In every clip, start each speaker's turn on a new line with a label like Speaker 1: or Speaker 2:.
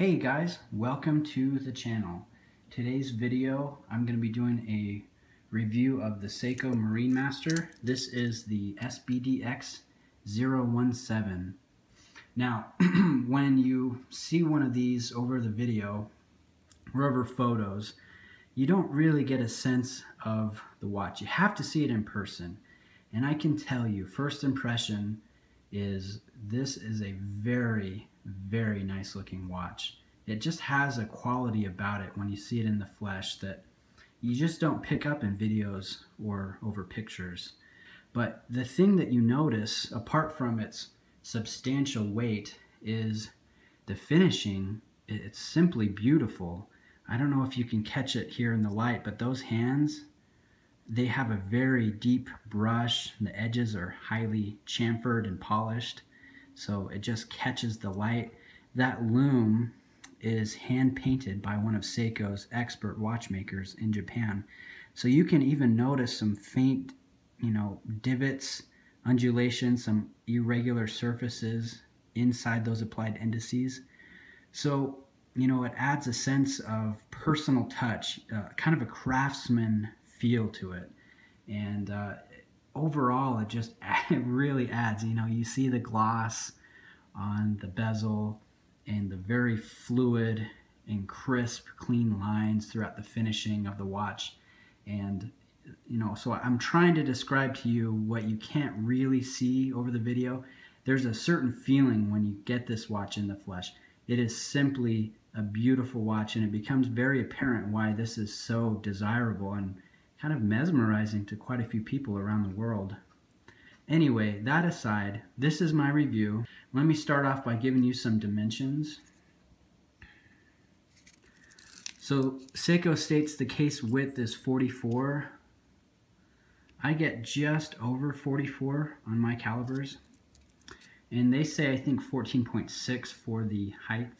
Speaker 1: Hey guys, welcome to the channel. Today's video, I'm going to be doing a review of the Seiko Marinemaster. This is the SBDX017. Now, when you see one of these over the video or over photos, you don't really get a sense of the watch. You have to see it in person. And I can tell you, first impression is this is a very, very nice looking watch. It just has a quality about it when you see it in the flesh that you just don't pick up in videos or over pictures. But the thing that you notice, apart from its substantial weight, is the finishing. It's simply beautiful. I don't know if you can catch it here in the light, but those hands, they have a very deep brush. The edges are highly chamfered and polished, so it just catches the light. That loom is hand painted by one of Seiko's expert watchmakers in Japan. So you can even notice some faint, divots, undulations, some irregular surfaces inside those applied indices. So, it adds a sense of personal touch, kind of a craftsman feel to it. And overall, it really adds. You see the gloss on the bezel and the very fluid and crisp, clean lines throughout the finishing of the watch. And so I'm trying to describe to you what you can't really see over the video. There's a certain feeling when you get this watch in the flesh. It is simply a beautiful watch, and it becomes very apparent why this is so desirable and kind of mesmerizing to quite a few people around the world. Anyway, that aside, this is my review. Let me start off by giving you some dimensions. So Seiko states the case width is 44. I get just over 44 on my calibers. And they say, I think, 14.6 for the height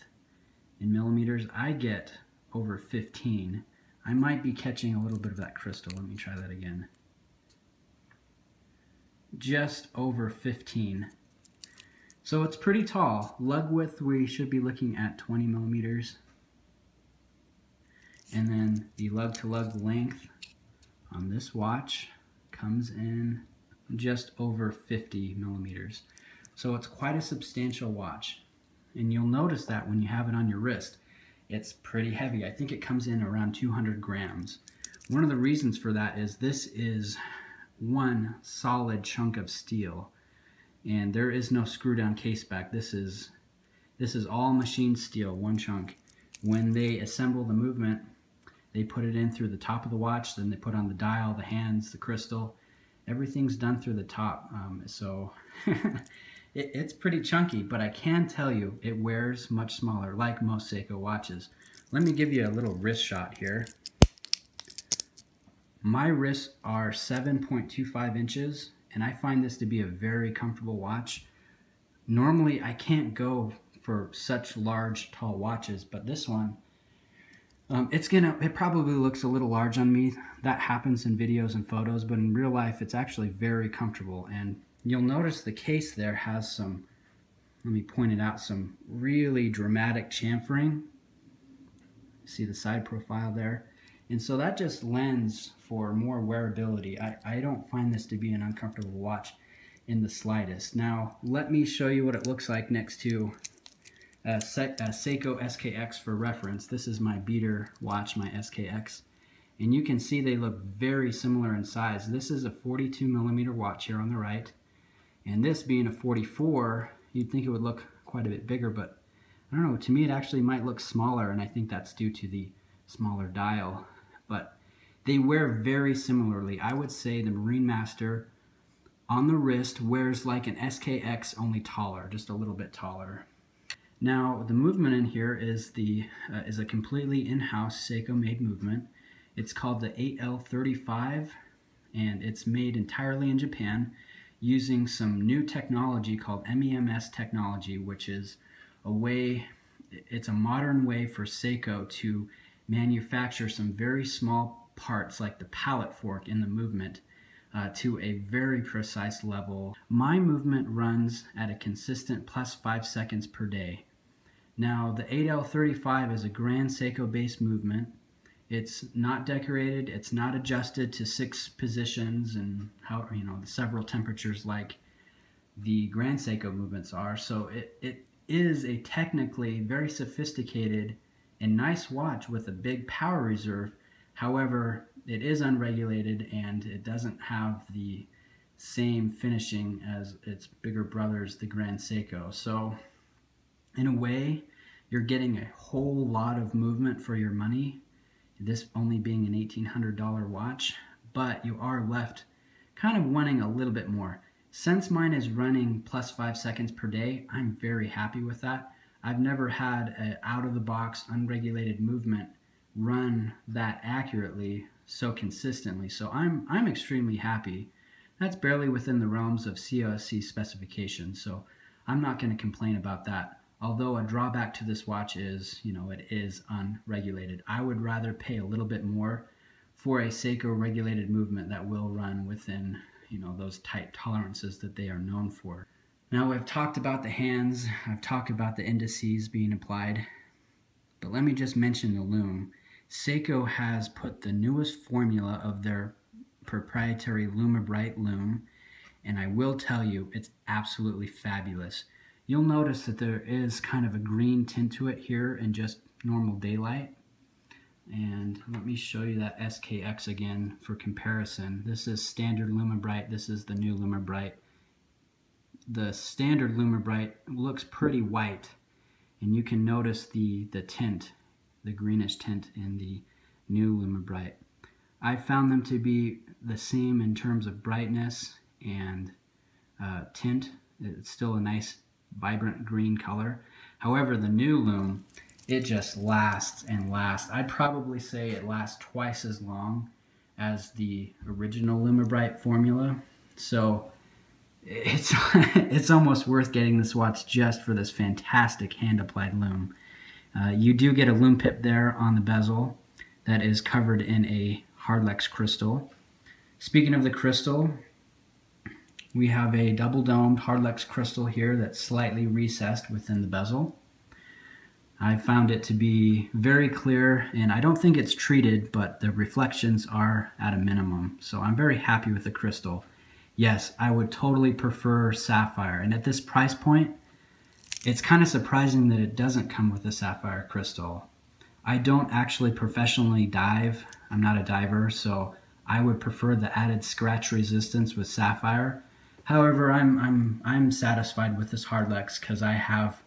Speaker 1: in millimeters. I get over 15. I might be catching a little bit of that crystal. Let me try that again. Just over 15. So it's pretty tall. Lug width, we should be looking at 20 millimeters. And then the lug to lug length on this watch comes in just over 50 millimeters. So it's quite a substantial watch. And you'll notice that when you have it on your wrist. It's pretty heavy. I think it comes in around 200 grams. One of the reasons for that is this is one solid chunk of steel, and there is no screw down case back. This is all machined steel, one chunk. When they assemble the movement, they put it in through the top of the watch, then they put on the dial, the hands, the crystal. Everything's done through the top. So it's pretty chunky, but I can tell you it wears much smaller, like most Seiko watches. Let me give you a little wrist shot here. My wrists are 7.25 inches, and I find this to be a very comfortable watch. Normally, I can't go for such large, tall watches, but this one, it probably looks a little large on me. That happens in videos and photos, but in real life, it's actually very comfortable. And you'll notice the case there has some, let me point it out, some really dramatic chamfering. See the side profile there? And so that just lends for more wearability. I don't find this to be an uncomfortable watch in the slightest. Now, let me show you what it looks like next to a Seiko SKX for reference. This is my beater watch, my SKX. And you can see they look very similar in size. This is a 42 millimeter watch here on the right. And this being a 44, you'd think it would look quite a bit bigger, but I don't know, to me it actually might look smaller, and I think that's due to the smaller dial. But they wear very similarly. I would say the Marinemaster on the wrist wears like an SKX, only taller, just a little bit taller. Now, the movement in here is a completely in-house Seiko-made movement. It's called the 8L35, and it's made entirely in Japan using some new technology called MEMS technology, which is it's a modern way for Seiko to manufacture some very small parts like the pallet fork in the movement to a very precise level. My movement runs at a consistent +5 seconds per day. Now the 8L35 is a Grand Seiko based movement. It's not decorated, it's not adjusted to 6 positions and how, you know, the several temperatures like the Grand Seiko movements are. So it is a technically very sophisticated and nice watch with a big power reserve. However, it is unregulated and it doesn't have the same finishing as its bigger brothers, the Grand Seiko. So in a way, you're getting a whole lot of movement for your money, this only being an $1,800 watch, but you are left kind of wanting a little bit more. Since mine is running plus 5 seconds per day, I'm very happy with that. I've never had an out-of-the-box unregulated movement run that accurately so consistently, so I'm extremely happy. That's barely within the realms of COSC specifications, so I'm not going to complain about that. Although a drawback to this watch is, you know, it is unregulated. I would rather pay a little bit more for a Seiko regulated movement that will run within, you know, those tight tolerances that they are known for. Now, I've talked about the hands, I've talked about the indices being applied, but let me just mention the loom. Seiko has put the newest formula of their proprietary LumiBrite loom, and I will tell you, it's absolutely fabulous. You'll notice that there is kind of a green tint to it here in just normal daylight. And let me show you that SKX again for comparison. This is standard LumiBrite, this is the new LumiBrite. The standard LumiBrite looks pretty white, and you can notice the tint, the greenish tint in the new LumiBrite. I found them to be the same in terms of brightness and tint. It's still a nice vibrant green color. However, the new loom, it just lasts and lasts. I'd probably say it lasts twice as long as the original LumiBrite formula. So it's almost worth getting this watch just for this fantastic hand-applied loom. You do get a loom pip there on the bezel that is covered in a Hardlex crystal. Speaking of the crystal, we have a double-domed Hardlex crystal here that's slightly recessed within the bezel. I found it to be very clear, and I don't think it's treated, but the reflections are at a minimum. So I'm very happy with the crystal. Yes, I would totally prefer sapphire, and at this price point, it's kind of surprising that it doesn't come with a sapphire crystal. I don't actually professionally dive. I'm not a diver, so I would prefer the added scratch resistance with sapphire. However, I'm satisfied with this Hardlex because I have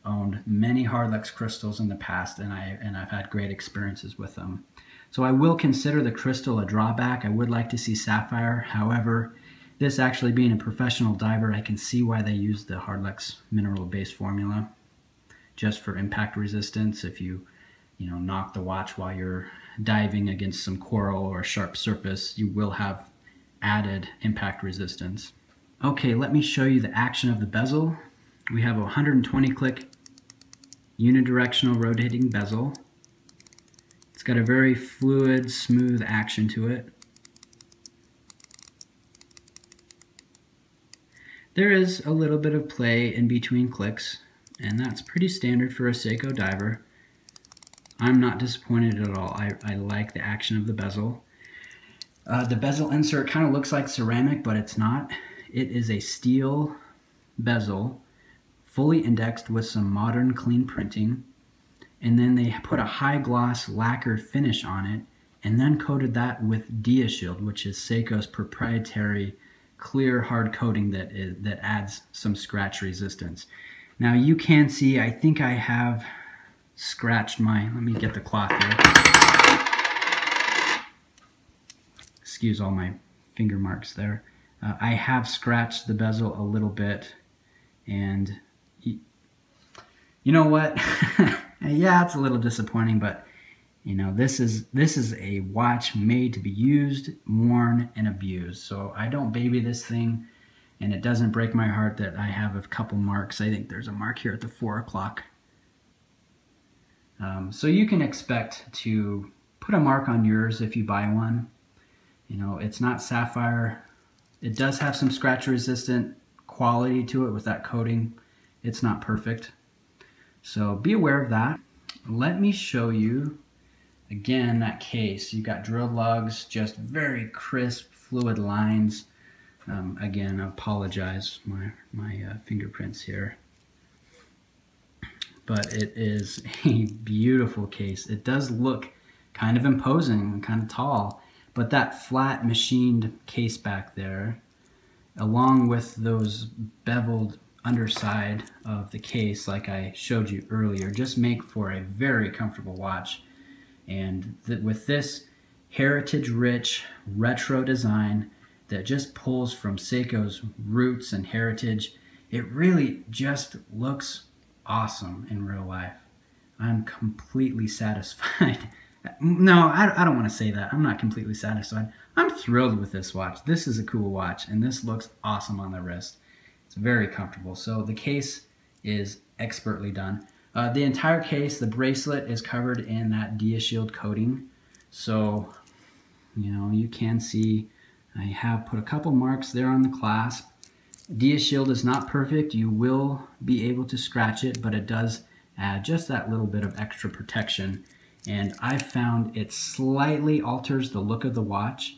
Speaker 1: owned many Hardlex crystals in the past, and I've had great experiences with them. So I will consider the crystal a drawback. I would like to see sapphire. However, this actually being a professional diver, I can see why they use the Hardlex mineral-based formula just for impact resistance. If you knock the watch while you're diving against some coral or sharp surface, you will have added impact resistance. Okay, let me show you the action of the bezel. We have a 120 click unidirectional rotating bezel. It's got a very fluid, smooth action to it. There is a little bit of play in between clicks, and that's pretty standard for a Seiko diver. I'm not disappointed at all. I like the action of the bezel. The bezel insert kind of looks like ceramic, but it's not. It is a steel bezel, fully indexed with some modern clean printing, and then they put a high gloss lacquered finish on it, and then coated that with DiaShield, which is Seiko's proprietary clear hard coating that adds some scratch resistance. Now you can see, I think I have scratched let me get the cloth here. Excuse all my finger marks there. I have scratched the bezel a little bit, and you know what? Yeah, it's a little disappointing, but you know, this is a watch made to be used, worn, and abused. So I don't baby this thing, and it doesn't break my heart that I have a couple marks. I think there's a mark here at the 4 o'clock. So you can expect to put a mark on yours if you buy one. You know, it's not sapphire. It does have some scratch resistant quality to it with that coating. It's not perfect. So be aware of that. Let me show you again that case. You've got drill lugs, just very crisp, fluid lines. Again, I apologize, my fingerprints here. But it is a beautiful case. It does look kind of imposing and kind of tall, but that flat machined case back there, along with those beveled underside of the case like I showed you earlier, just make for a very comfortable watch. And with this heritage-rich retro design that just pulls from Seiko's roots and heritage, it really just looks awesome in real life. I'm completely satisfied. No, I don't want to say that. I'm not completely satisfied. I'm thrilled with this watch. This is a cool watch, and this looks awesome on the wrist. It's very comfortable. So the case is expertly done. The entire case, the bracelet is covered in that DiaShield coating. So, you know, you can see I have put a couple marks there on the clasp. DiaShield is not perfect. You will be able to scratch it, but it does add just that little bit of extra protection. And I found it slightly alters the look of the watch.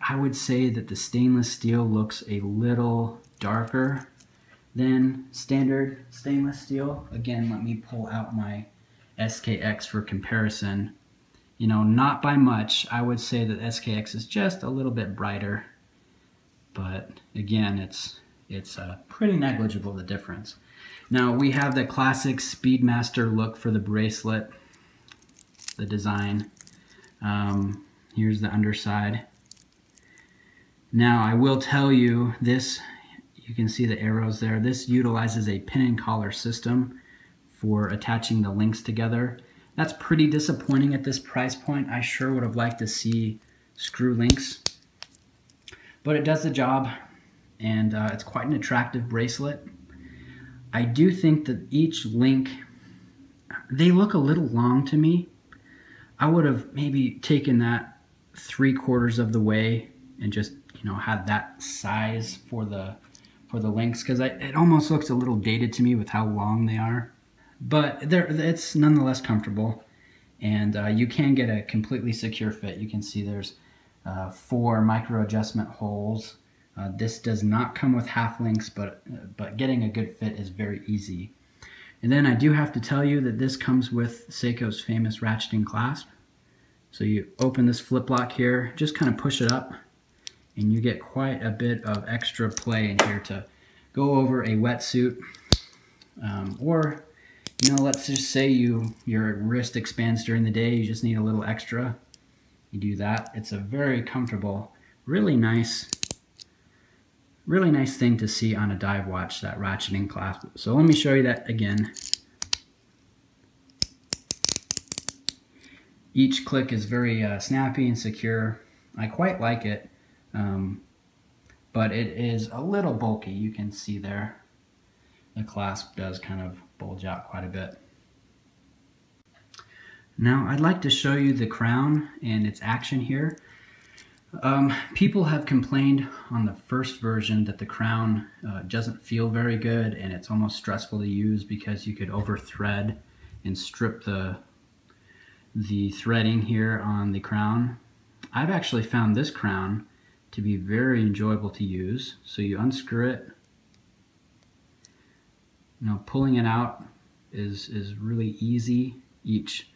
Speaker 1: I would say that the stainless steel looks a little darker than standard stainless steel. Again, let me pull out my SKX for comparison. You know, not by much. I would say that SKX is just a little bit brighter. But again, it's pretty negligible, the difference. Now we have the classic Speedmaster look for the bracelet, the design. Here's the underside. Now I will tell you this, you can see the arrows there. This utilizes a pin and collar system for attaching the links together. That's pretty disappointing at this price point. I sure would have liked to see screw links. But it does the job, and it's quite an attractive bracelet. I do think that each link, they look a little long to me. I would have maybe taken that 3/4 of the way and just, you know, had that size for the links, because it almost looks a little dated to me with how long they are. But it's nonetheless comfortable, and you can get a completely secure fit. You can see there's 4 micro adjustment holes. This does not come with half links, but getting a good fit is very easy. And then I do have to tell you that this comes with Seiko's famous ratcheting clasp. So you open this flip lock here, just kind of push it up, and you get quite a bit of extra play in here to go over a wetsuit, or, you know, let's just say your wrist expands during the day, you just need a little extra. You do that. It's a very comfortable, really nice thing to see on a dive watch, that ratcheting clasp. So let me show you that again. Each click is very snappy and secure. I quite like it, but it is a little bulky. You can see there the clasp does kind of bulge out quite a bit. Now I'd like to show you the crown and its action here. People have complained on the first version that the crown doesn't feel very good, and it's almost stressful to use because you could over thread and strip the threading here on the crown. I've actually found this crown to be very enjoyable to use. So you unscrew it. You know, pulling it out is really easy. Each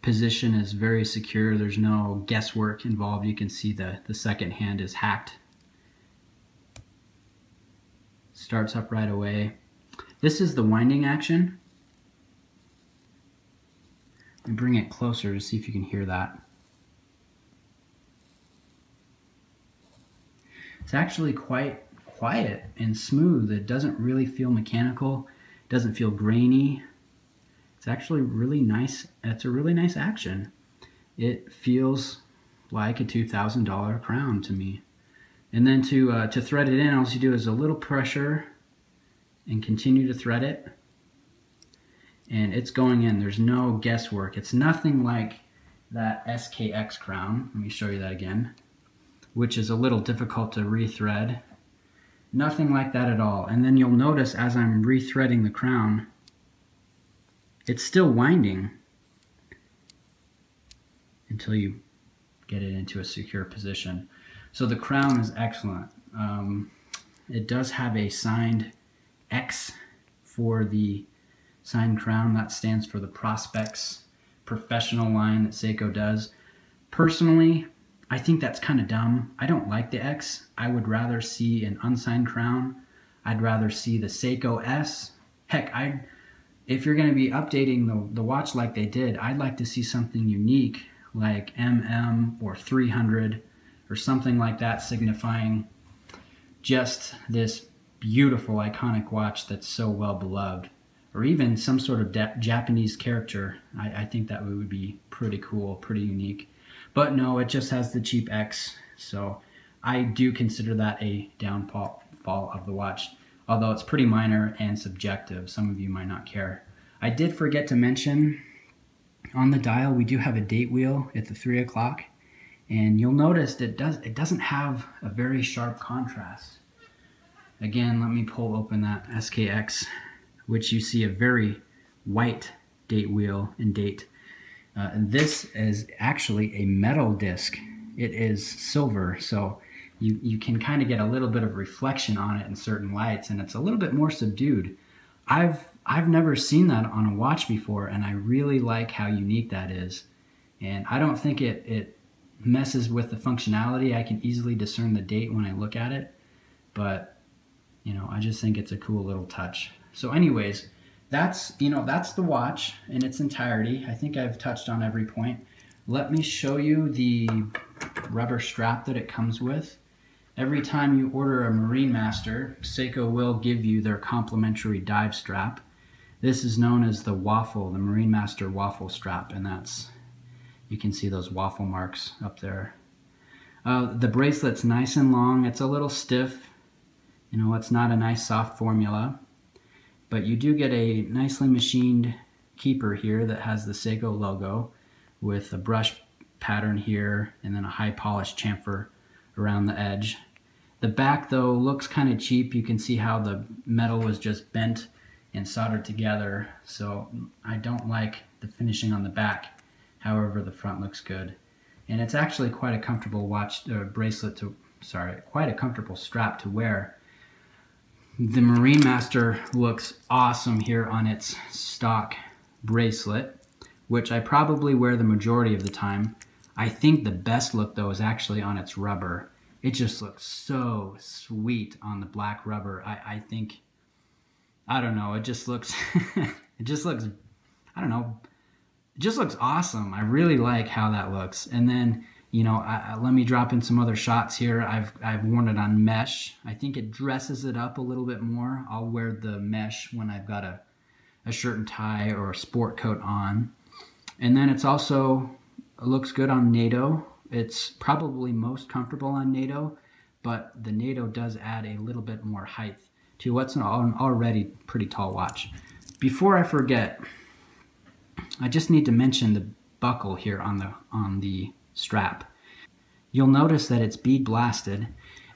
Speaker 1: position is very secure. There's no guesswork involved. You can see the second hand is hacked. Starts up right away. This is the winding action. Let me bring it closer to see if you can hear that. It's actually quite quiet and smooth. It doesn't really feel mechanical. It doesn't feel grainy. It's actually really nice. It's a really nice action. It feels like a $2,000 crown to me. And then to thread it in, all you do is a little pressure and continue to thread it. And it's going in. There's no guesswork. It's nothing like that SKX crown. Let me show you that again, which is a little difficult to rethread. Nothing like that at all. And then you'll notice as I'm rethreading the crown, It's still winding until you get it into a secure position. So the crown is excellent. It does have a signed X for the signed crown. That stands for the Prospects professional line that Seiko does. Personally, I think that's kind of dumb. I don't like the X. I would rather see an unsigned crown. I'd rather see the Seiko S. Heck, if you're going to be updating the watch like they did, I'd like to see something unique like MM or 300 or something like that, signifying just this beautiful iconic watch that's so well beloved. Or even some sort of Japanese character. I think that would be pretty cool, pretty unique. But no, it just has the cheap X, so I do consider that a downfall of the watch, although it's pretty minor and subjective. Some of you might not care. I did forget to mention, on the dial we do have a date wheel at the 3 o'clock, and you'll notice it doesn't have a very sharp contrast. Again, let me pull open that SKX, which you see a very white date wheel and date. This is actually a metal disc. It is silver, so you can kind of get a little bit of reflection on it in certain lights, and it's a little bit more subdued. I've never seen that on a watch before, and I really like how unique that is. And I don't think it messes with the functionality. I can easily discern the date when I look at it, but you know, I just think it's a cool little touch. So anyways, that's the watch in its entirety. I think I've touched on every point. Let me show you the rubber strap that it comes with. Every time you order a Marinemaster, Seiko will give you their complimentary dive strap. This is known as the waffle, the Marinemaster waffle strap, and you can see those waffle marks up there. The bracelet's nice and long. It's a little stiff. You know, it's not a nice soft formula. But you do get a nicely machined keeper here that has the Seiko logo with a brush pattern here and then a high polished chamfer around the edge. The back though looks kind of cheap. You can see how the metal was just bent and soldered together. So I don't like the finishing on the back. However, the front looks good. And it's actually quite a comfortable quite a comfortable strap to wear. The Marinemaster looks awesome here on its stock bracelet, which I probably wear the majority of the time. I think the best look though is actually on its rubber. It just looks so sweet on the black rubber. I think, I don't know, it just looks, I don't know, it just looks awesome. I really like how that looks. And then, you know, let me drop in some other shots here. I've worn it on mesh. I think it dresses it up a little bit more. I'll wear the mesh when I've got a shirt and tie or a sport coat on. And then it looks good on NATO. It's probably most comfortable on NATO, but the NATO does add a little bit more height to what's an already pretty tall watch. Before I forget, I just need to mention the buckle here on the strap. You'll notice that it's bead blasted,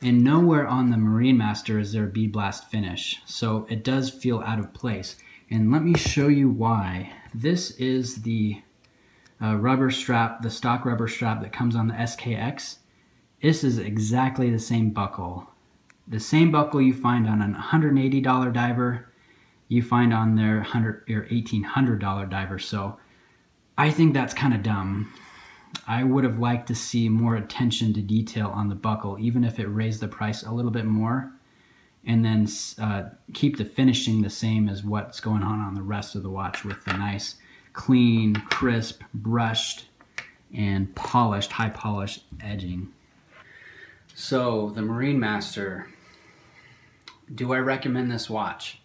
Speaker 1: and nowhere on the Marinemaster is there a bead blast finish, so it does feel out of place. And let me show you why. This is the rubber strap, the stock rubber strap that comes on the SKX. This is exactly the same buckle. The same buckle you find on an $180 diver, you find on their $1,800 diver. So I think that's kind of dumb. I would have liked to see more attention to detail on the buckle, even if it raised the price a little bit more, and then keep the finishing the same as what's going on the rest of the watch with the nice, clean, crisp, brushed, and polished, high polished edging. So the Marinemaster, do I recommend this watch?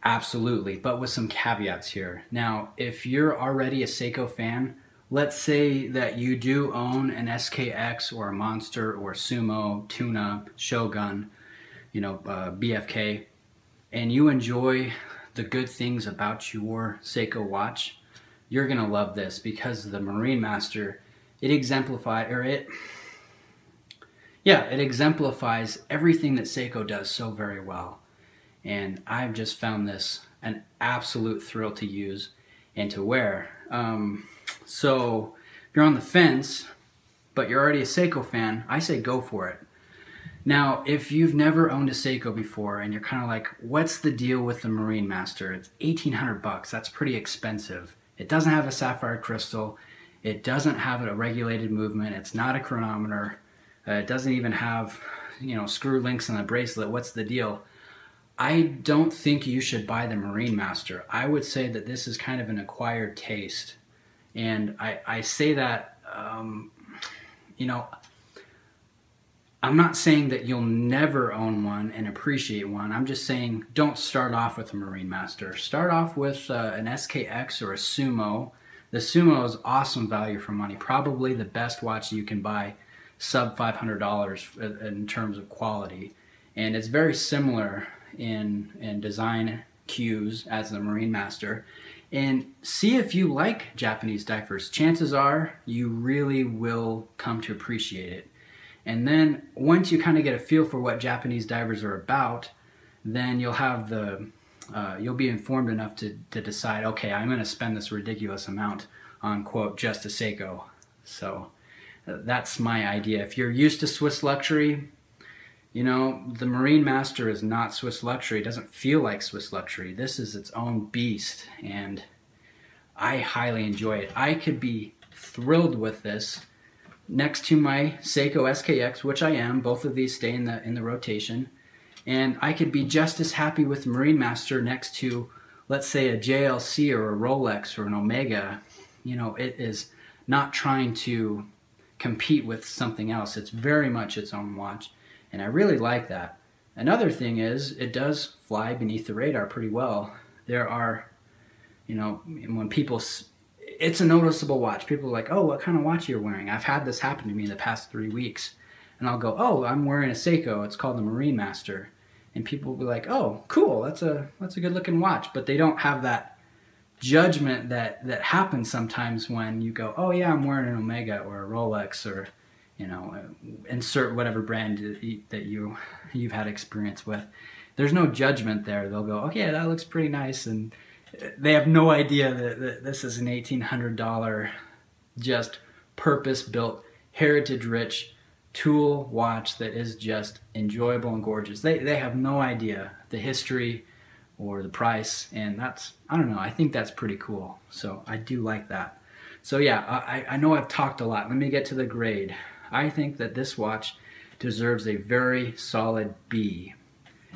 Speaker 1: Absolutely, but with some caveats here. Now, if you're already a Seiko fan, let's say that you do own an SKX or a Monster or Sumo, Tuna, Shogun, you know, BFK, and you enjoy the good things about your Seiko watch, you're gonna love this, because the Marinemaster, it exemplifies everything that Seiko does so very well. And I've just found this an absolute thrill to use. and to wear. So if you're on the fence, but you're already a Seiko fan, I say go for it. Now, if you've never owned a Seiko before and you're kind of like, what's the deal with the Marinemaster? It's 1,800 bucks. That's pretty expensive. It doesn't have a sapphire crystal. It doesn't have a regulated movement. It's not a chronometer. It doesn't even have, you know, screw links on the bracelet. What's the deal? I don't think you should buy the Marinemaster. I would say that this is kind of an acquired taste. And I say that, you know, I'm not saying that you'll never own one and appreciate one. I'm just saying don't start off with a Marinemaster. Start off with an SKX or a Sumo. The Sumo is awesome value for money. Probably the best watch you can buy sub $500 in terms of quality. And it's very similar in design cues as the Marinemaster. And see if you like Japanese divers. Chances are you really will come to appreciate it. And then once you kind of get a feel for what Japanese divers are about, then you'll have you'll be informed enough to decide, okay, I'm going to spend this ridiculous amount on, quote, just a Seiko. So that's my idea. If you're used to Swiss luxury, you know, the Marinemaster is not Swiss luxury. It doesn't feel like Swiss luxury. This is its own beast, and I highly enjoy it. I could be thrilled with this next to my Seiko SKX, which I am. Both of these stay in the rotation. And I could be just as happy with the Marinemaster next to, let's say, a JLC or a Rolex or an Omega. You know, it is not trying to compete with something else. It's very much its own watch. And I really like that. Another thing is, it does fly beneath the radar pretty well. There are, you know, when people, it's a noticeable watch. People are like, oh, what kind of watch are you wearing? I've had this happen to me in the past 3 weeks. And I'll go, oh, I'm wearing a Seiko. It's called the Marinemaster. And people will be like, oh, cool, that's a good looking watch. But they don't have that judgment that happens sometimes when you go, oh yeah, I'm wearing an Omega or a Rolex, or, you know, insert whatever brand that you've had experience with. There's no judgment there. They'll go, okay, that looks pretty nice, and they have no idea that this is an $1,800 just purpose-built, heritage-rich tool watch that is just enjoyable and gorgeous. They have no idea the history or the price, and that's, I don't know, I think that's pretty cool. So I do like that. So yeah, I know I've talked a lot. Let me get to the grade. I think that this watch deserves a very solid B.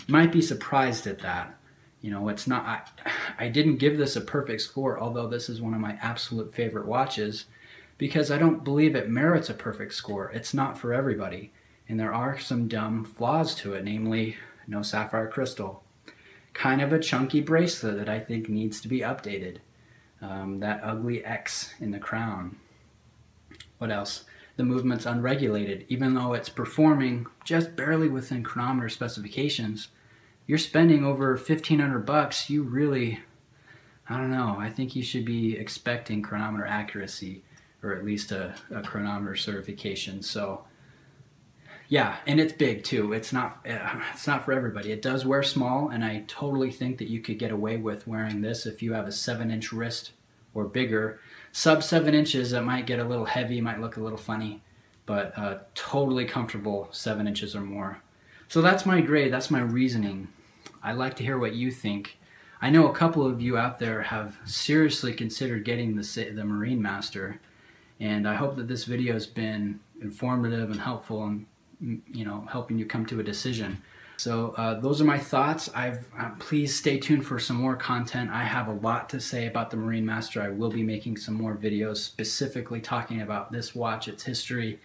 Speaker 1: You might be surprised at that. You know, it's not, I didn't give this a perfect score, although this is one of my absolute favorite watches, because I don't believe it merits a perfect score. It's not for everybody. And there are some dumb flaws to it, namely no sapphire crystal. Kind of a chunky bracelet that I think needs to be updated. That ugly X in the crown. What else? The movement's unregulated. Even though it's performing just barely within chronometer specifications, you're spending over 1,500 bucks. You really, I don't know, I think you should be expecting chronometer accuracy, or at least a chronometer certification. So yeah, and it's big too. It's not for everybody. It does wear small, and I totally think that you could get away with wearing this if you have a 7-inch wrist or bigger. Sub 7 inches, it might get a little heavy, might look a little funny, but totally comfortable 7 inches or more. So that's my grade, that's my reasoning. I'd like to hear what you think. I know a couple of you out there have seriously considered getting the Marinemaster, and I hope that this video has been informative and helpful, and, you know, helping you come to a decision. So those are my thoughts. Please stay tuned for some more content. I have a lot to say about the Marinemaster. I will be making some more videos specifically talking about this watch, its history,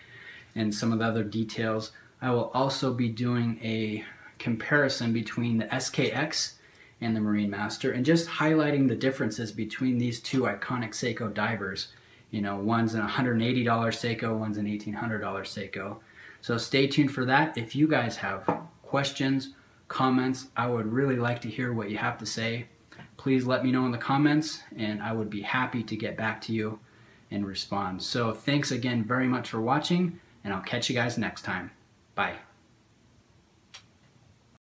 Speaker 1: and some of the other details. I will also be doing a comparison between the SKX and the Marinemaster, and just highlighting the differences between these two iconic Seiko divers. You know, one's an $180 Seiko, one's an $1,800 Seiko. So stay tuned for that. If you guys have questions, comments, I would really like to hear what you have to say. Please let me know in the comments, and I would be happy to get back to you and respond. So thanks again very much for watching, and I'll catch you guys next time. Bye.